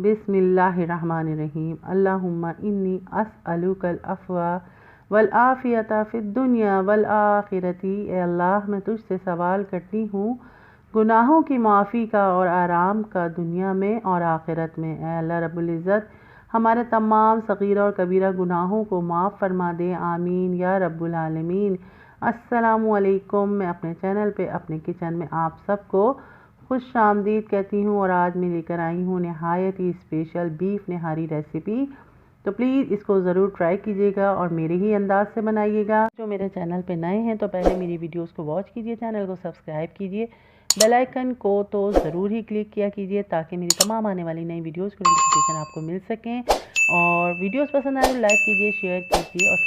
बिस्मिल्लाहिर्रहमानिर्रहीम। अल्लाहुम्मा इन्नी अस्अलुकल अफ़्वा वल आफ़ियता फ़िद दुनिया वल आखिरती। ए अल्लाह, मैं तुझसे सवाल करती हूँ गुनाहों की माफ़ी का और आराम का दुनिया में और आखिरत में। ए अल्लाह रब्बुल इज़्ज़त, हमारे तमाम सग़ीरा और कबीरा गुनाहों को माफ़ फरमा दे। आमीन या रब्बुल आलमीन। अस्सलामु अलैकुम। मैं अपने चैनल पे अपने किचन में आप सबको खुश आमदीद कहती हूँ और आज मैं लेकर आई हूँ नहायत ही स्पेशल बीफ नहारी रेसिपी। तो प्लीज़ इसको ज़रूर ट्राई कीजिएगा और मेरे ही अंदाज से बनाइएगा। जो मेरे चैनल पे नए हैं तो पहले मेरी वीडियोस को वॉच कीजिए, चैनल को सब्सक्राइब कीजिए, बेल आइकन को तो ज़रूर ही क्लिक किया कीजिए ताकि मेरी तमाम आने वाली नई वीडियोस की नोटिफिकेशन आपको मिल सकें। और वीडियोस पसंद आए तो लाइक कीजिए, शेयर कीजिए और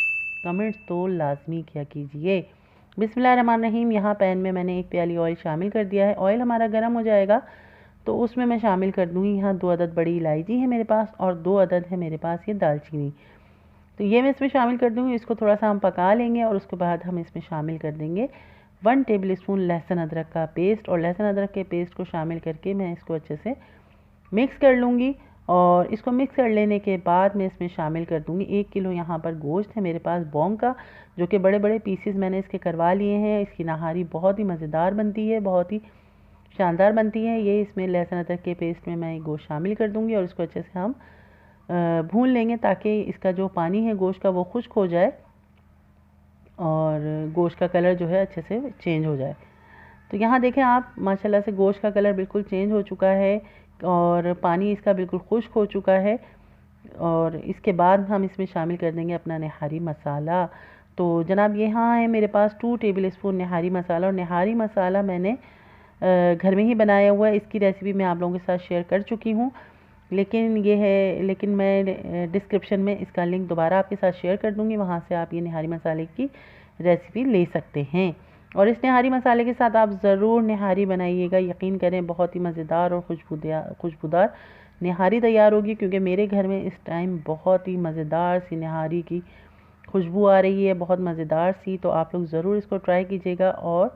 कमेंट्स तो लाजमी किया कीजिए। बिस्मिल्लाहिर्रहमानिर्रहीम। यहाँ पैन में मैंने एक प्याली ऑयल शामिल कर दिया है। ऑयल हमारा गर्म हो जाएगा तो उसमें मैं शामिल कर दूँगी यहाँ 2 अदद बड़ी इलायची है मेरे पास और 2 अदद है मेरे पास ये दालचीनी। तो ये मैं इसमें शामिल कर दूँगी। इसको थोड़ा सा हम पका लेंगे और उसके बाद हम इसमें शामिल कर देंगे 1 टेबलस्पून लहसुन अदरक का पेस्ट। और लहसुन अदरक के पेस्ट को शामिल करके मैं इसको अच्छे से मिक्स कर लूँगी। और इसको मिक्स कर लेने के बाद मैं इसमें शामिल कर दूँगी 1 किलो यहाँ पर गोश्त है मेरे पास बॉन्ग का, जो कि बड़े बड़े पीसेस मैंने इसके करवा लिए हैं। इसकी नहारी बहुत ही मज़ेदार बनती है, बहुत ही शानदार बनती है। ये इसमें लहसुन अदरक के पेस्ट में मैं गोश्त शामिल कर दूँगी और इसको अच्छे से हम भून लेंगे ताकि इसका जो पानी है गोश्त का वो खुश्क हो जाए और गोश्त का कलर जो है अच्छे से चेंज हो जाए। तो यहाँ देखें आप, माशाल्लाह से गोश्त का कलर बिल्कुल चेंज हो चुका है और पानी इसका बिल्कुल खुश्क हो चुका है। और इसके बाद हम इसमें शामिल कर देंगे अपना नहारी मसाला। तो जनाब यहाँ है मेरे पास 2 टेबलस्पून नहारी मसाला। और नहारी मसाला मैंने घर में ही बनाया हुआ है। इसकी रेसिपी मैं आप लोगों के साथ शेयर कर चुकी हूँ, लेकिन मैं डिस्क्रिप्शन में इसका लिंक दोबारा आपके साथ शेयर कर दूँगी, वहाँ से आप ये नहारी मसाले की रेसिपी ले सकते हैं। और इस नहारी मसाले के साथ आप ज़रूर नहारी बनाइएगा, यकीन करें बहुत ही मज़ेदार और खुशबूदार नहारी तैयार होगी। क्योंकि मेरे घर में इस टाइम बहुत ही मज़ेदार सी नहारी की खुशबू आ रही है, बहुत मज़ेदार सी। तो आप लोग ज़रूर इसको ट्राई कीजिएगा और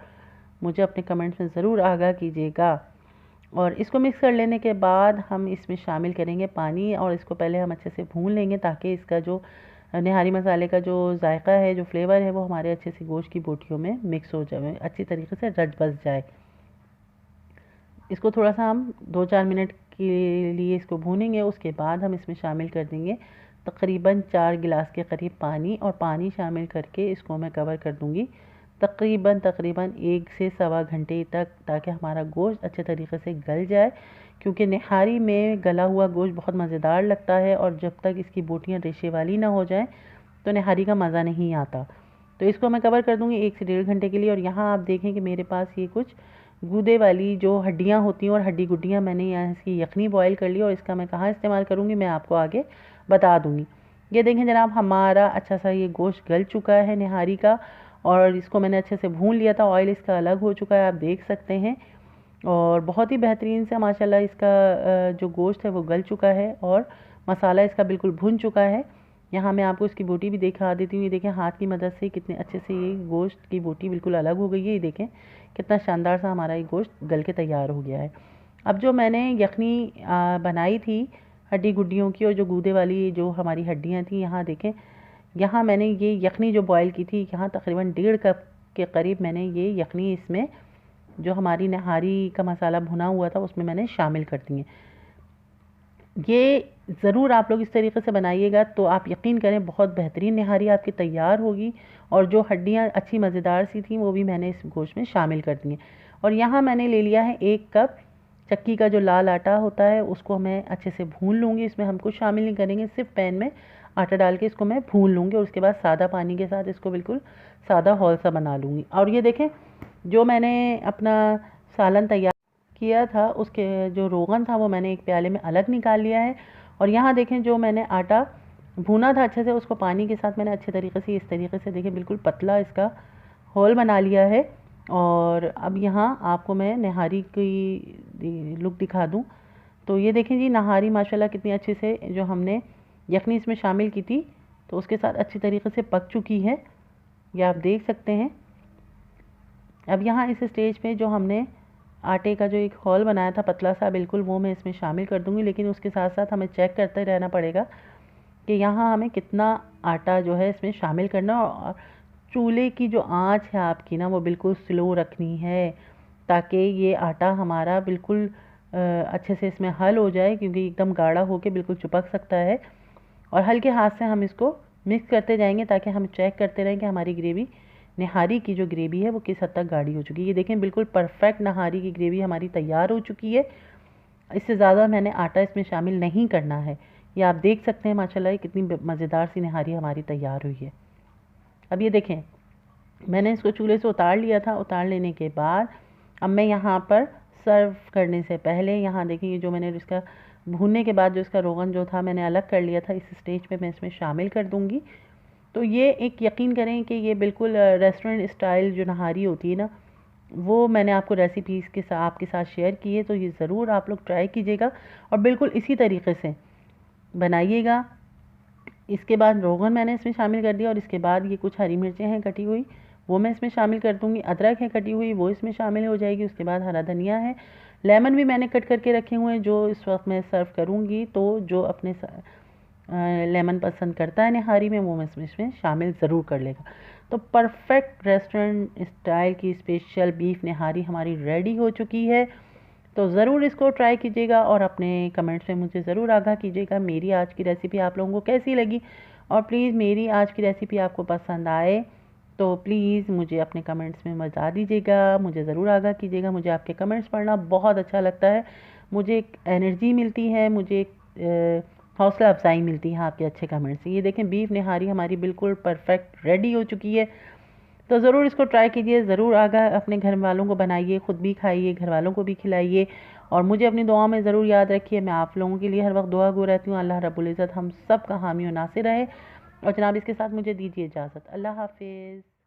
मुझे अपने कमेंट्स में ज़रूर आगाह कीजिएगा। और इसको मिक्स कर लेने के बाद हम इसमें शामिल करेंगे पानी और इसको पहले हम अच्छे से भून लेंगे ताकि इसका जो नहारी मसाले का जो जायका है, जो फ्लेवर है, वो हमारे अच्छे से गोश्त की बोटियों में मिक्स हो जाए, अच्छी तरीके से रच बस जाए। इसको थोड़ा सा हम 2-4 मिनट के लिए इसको भूनेंगे। उसके बाद हम इसमें शामिल कर देंगे तकरीबन 4 गिलास के करीब पानी। और पानी शामिल करके इसको मैं कवर कर दूँगी तकरीबन 1 से सवा घंटे तक, ताकि हमारा गोश्त अच्छे तरीके से गल जाए। क्योंकि नहारी में गला हुआ गोश्त बहुत मज़ेदार लगता है और जब तक इसकी बोटियाँ रेशे वाली ना हो जाएं तो नहारी का मज़ा नहीं आता। तो इसको मैं कवर कर दूँगी 1 से 1.5 घंटे के लिए। और यहाँ आप देखें कि मेरे पास ये कुछ गूदे वाली जो हड्डियाँ होती हैं और हड्डी गुड्डियाँ, मैंने यहाँ इसकी यखनी बॉयल कर ली और इसका मैं कहाँ इस्तेमाल करूँगी मैं आपको आगे बता दूँगी। ये देखें जनाब, हमारा अच्छा सा ये गोश्त गल चुका है नहारी का और इसको मैंने अच्छे से भून लिया था। ऑयल इसका अलग हो चुका है, आप देख सकते हैं। और बहुत ही बेहतरीन से माशाल्लाह इसका जो गोश्त है वो गल चुका है और मसाला इसका बिल्कुल भुन चुका है। यहाँ मैं आपको इसकी बोटी भी दिखा देती हूँ। ये देखें हाथ की मदद से कितने अच्छे से ये गोश्त की बोटी बिल्कुल अलग हो गई है। ये देखें कितना शानदार सा हमारा ये गोश्त गल के तैयार हो गया है। अब जो मैंने यखनी बनाई थी हड्डी गुड्डियों की और जो गूदे वाली जो हमारी हड्डियाँ थी, यहाँ देखें, यहाँ मैंने ये यखनी जो बॉयल की थी, यहाँ तकरीबन 1.5 कप के करीब मैंने ये यखनी इसमें जो हमारी नहारी का मसाला भुना हुआ था उसमें मैंने शामिल कर दी है। ये ज़रूर आप लोग इस तरीके से बनाइएगा तो आप यकीन करें बहुत बेहतरीन नहारी आपकी तैयार होगी। और जो हड्डियाँ अच्छी मज़ेदार सी थी वो भी मैंने इस गोश्त में शामिल कर दी हैं। और यहाँ मैंने ले लिया है 1 कप चक्की का जो लाल आटा होता है, उसको मैं अच्छे से भून लूँगी। इसमें हम कुछ शामिल नहीं करेंगे, सिर्फ पैन में आटा डाल के इसको मैं भून लूँगी और उसके बाद सादा पानी के साथ इसको बिल्कुल सादा हौल सा बना लूँगी। और ये देखें जो मैंने अपना सालन तैयार किया था उसके जो रोगन था वो मैंने एक प्याले में अलग निकाल लिया है। और यहाँ देखें जो मैंने आटा भुना था अच्छे से, उसको पानी के साथ मैंने अच्छे तरीके से इस तरीके से देखें बिल्कुल पतला इसका होल बना लिया है। और अब यहाँ आपको मैं नहारी की लुक दिखा दूँ। तो ये देखें जी, नहारी माशाल्लाह कितनी अच्छे से जो हमने यखनी इसमें शामिल की थी तो उसके साथ अच्छी तरीके से पक चुकी है, ये आप देख सकते हैं। अब यहाँ इस स्टेज पे जो हमने आटे का जो एक खौल बनाया था पतला सा बिल्कुल, वो मैं इसमें शामिल कर दूँगी। लेकिन उसके साथ साथ हमें चेक करते रहना पड़ेगा कि यहाँ हमें कितना आटा जो है इसमें शामिल करना, और चूल्हे की जो आंच है आपकी ना वो बिल्कुल स्लो रखनी है, ताकि ये आटा हमारा बिल्कुल अच्छे से इसमें हल हो जाए, क्योंकि एकदम गाढ़ा होके बिल्कुल चिपक सकता है। और हल्के हाथ से हम इसको मिक्स करते जाएंगे ताकि हम चेक करते रहें कि हमारी ग्रेवी, नहारी की जो ग्रेवी है वो किस हद तक गाढ़ी हो चुकी है। ये देखें बिल्कुल परफेक्ट नहारी की ग्रेवी हमारी तैयार हो चुकी है। इससे ज़्यादा मैंने आटा इसमें शामिल नहीं करना है। ये आप देख सकते हैं माशाल्लाह कितनी मज़ेदार सी नहारी हमारी तैयार हुई है। अब ये देखें मैंने इसको चूल्हे से उतार लिया था। उतार लेने के बाद अब मैं यहाँ पर सर्व करने से पहले, यहाँ देखिए जो मैंने इसका भूनने के बाद जो इसका रोगन जो था मैंने अलग कर लिया था, इस स्टेज पे मैं इसमें शामिल कर दूँगी। तो ये एक यकीन करें कि ये बिल्कुल रेस्टोरेंट स्टाइल जो नहारी होती है ना, वो मैंने आपको रेसिपीज़ के साथ आपके साथ शेयर की है। तो ये ज़रूर आप लोग ट्राई कीजिएगा और बिल्कुल इसी तरीके से बनाइएगा। इसके बाद रोगन मैंने इसमें शामिल कर दिया, और इसके बाद ये कुछ हरी मिर्चें हैं कटी हुई, वो मैं इसमें शामिल कर दूँगी। अदरक है कटी हुई, वो इसमें शामिल हो जाएगी। उसके बाद हरा धनिया है, लेमन भी मैंने कट करके रखे हुए हैं जो इस वक्त मैं सर्व करूँगी। तो जो अपने लेमन पसंद करता है नहारी में, वो मैं इसमें शामिल ज़रूर कर लेगा। तो परफेक्ट रेस्टोरेंट स्टाइल की स्पेशल बीफ नहारी हमारी रेडी हो चुकी है। तो ज़रूर इसको ट्राई कीजिएगा और अपने कमेंट्स में मुझे ज़रूर आगाह कीजिएगा मेरी आज की रेसिपी आप लोगों को कैसी लगी। और प्लीज़ मेरी आज की रेसिपी आपको पसंद आए तो प्लीज़ मुझे अपने कमेंट्स में बता दीजिएगा, मुझे ज़रूर आगाह कीजिएगा। मुझे आपके कमेंट्स पढ़ना बहुत अच्छा लगता है, मुझे एक एनर्जी मिलती है, मुझे एक हौसला अफजाई मिलती है आपके अच्छे कमेंट्स से। ये देखें बीफ नहारी हमारी बिल्कुल परफेक्ट रेडी हो चुकी है। तो ज़रूर इसको ट्राई कीजिए, ज़रूर आगाह अपने घर वालों को बनाइए, ख़ुद भी खाइए, घर वालों को भी खिलाइए, और मुझे अपनी दुआ में ज़रूर याद रखिए। मैं आप लोगों के लिए हर वक्त दुआ गो रहती हूँ। अल्लाह रब्बुल इज़्ज़त हम सब का हामी और नासिर रहे। और जनाब इसके साथ मुझे दीजिए इजाज़त। अल्लाह हाफिज़।